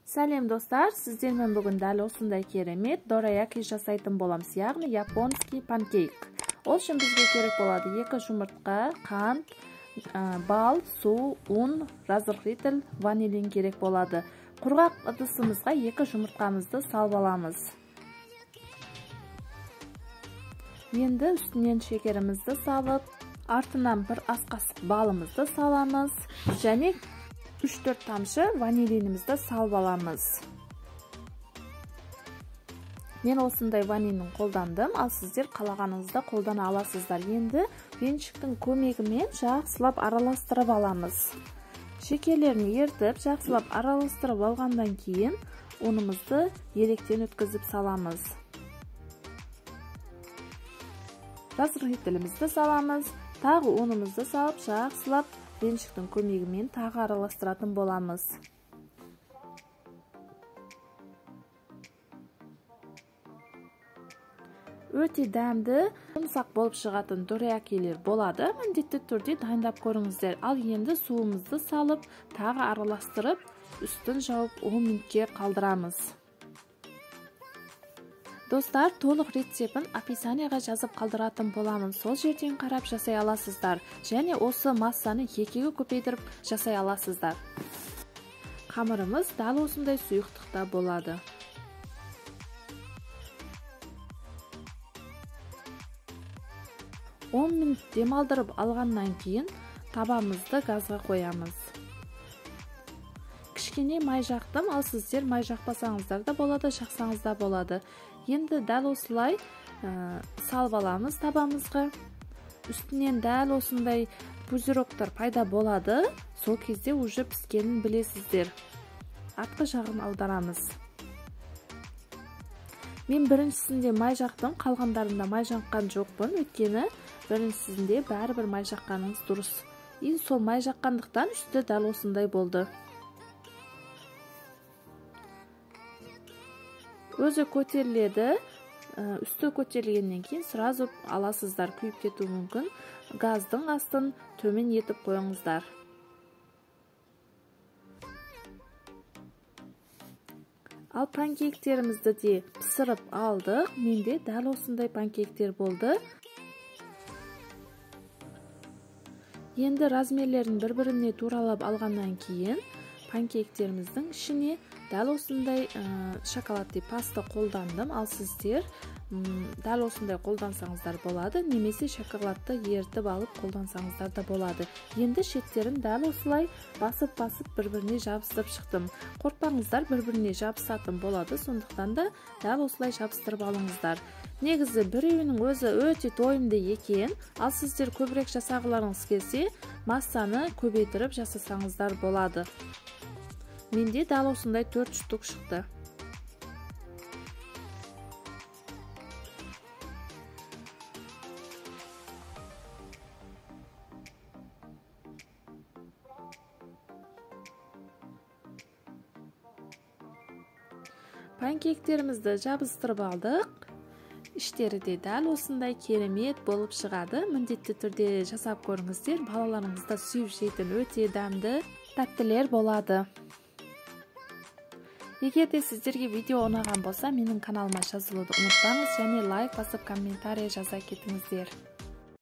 Сәлем достар, сіздермен бүгін дәл осындай керемет дораяки жасайтын боламыз, яғни японский панкейк. Ол үшін бізге керек болады 2 жұмыртқа, қант, бал, су, ұн, разрыхлитель, ванилин керек болады. Құрғақ ыдысымызға 2 жұмыртқамызды салып аламыз. Енді үстінен шекерімізді салып, артынан бір ас қасық балымызды саламыз және 3-4 тамшы ванилинімізді салып аламыз. Мен осындай ванилин қолдандым, ал сіздер қалағаныңызды қолдана аласыздар. Енді венчиктің көмегімен жақсылап араластырып аламыз. Шекерлерін ертіп, жақсылап араластырып алғандан кейін ұнымызды електен өткізіп саламыз. Разрыхлителімізді саламыз, тағы ұнымызды салып, жақсылап венчиктің көмегімен тағы араластыратын боламыз. Өте дәмді, жұмсақ болып шығатын дораякилер болады. Міндетті түрде дайындап көріңіздер. Ал енді суымызды салып, тағы араластырып, үстін жауып 10 минутке қалдырамыз. Достар, толық рецептін описанияға жазып қалдыратын боламын. Сол жерден қарап жасай аласыздар. Және осы массаны 2-ге көбейтіріп жасай аласыздар. Қамырымыз дәл осындай сұйықтықта болады. Он минут демалдырып алғаннан кейін табамызды газға қоямыз. Кішкене май жақтым, ал сіздер май жақпасаңыздар да болады, жақсаңыз да болады. Енді дәл осылай салып аламыз табамызға. Үстінен дәл осындай пузырьоктар пайда болады. Сол кезде уже піскенін білесіздер. Артқы жағын аударамыз. Мен біріншісінде май жақтым, қалғандарында май жаққан жоқпын. Өйткені біріншісінде бәрібір май жаққаныңыз дұрыс. Енді сол май жаққандықтан үсті дәл осындай болды. Өзі көтеріледі, үсті көтерілгеннен кейін сразу аласыздар, күйіп кетуі мүмкін. Газдың астын төмен етіп қойыңыздар. Ал панкейктерімізді де пісіріп алдық. Менде дәл осындай панкейктер болды. Енді размерлерін бір-біріне туралап алғаннан кейін панкейктеріміздің ішіне дәл осындай шоколадты паста қолдандым. Ал сіздер дәл осындай қолдансаңыздар болады, немесе шоколадты ертіп алып қолдансаңыздар да болады. Енді шеттерін дәл осылай басып-басып бір-біріне жабыстырып шықтым. Қорқпаңыздар, бір-біріне жабысатын болады, сондықтан да дәл осылай жабыстырып алыңыздар. Негізі біреуінің өзі өте тойымды екен, ал сіздер көбірек жасағыларыңыз келсе, массаны көбейтіріп жасасаңыздар болады. Менде дәл осындай 4 штук шықты. Панкейктерімізді жабыстырып алдық. Іштері де дәл осындай керемет болып шығады. Міндетті түрде жасап көріңіздер. Балаларыңызда сүйіп жейтін өте дәмді тәттілер болады. Егер де сіздерге видео ұнаған болса, менің каналыма жазылуды ұмытпаңыз және лайк басып комментарий жаза кетіңіздер.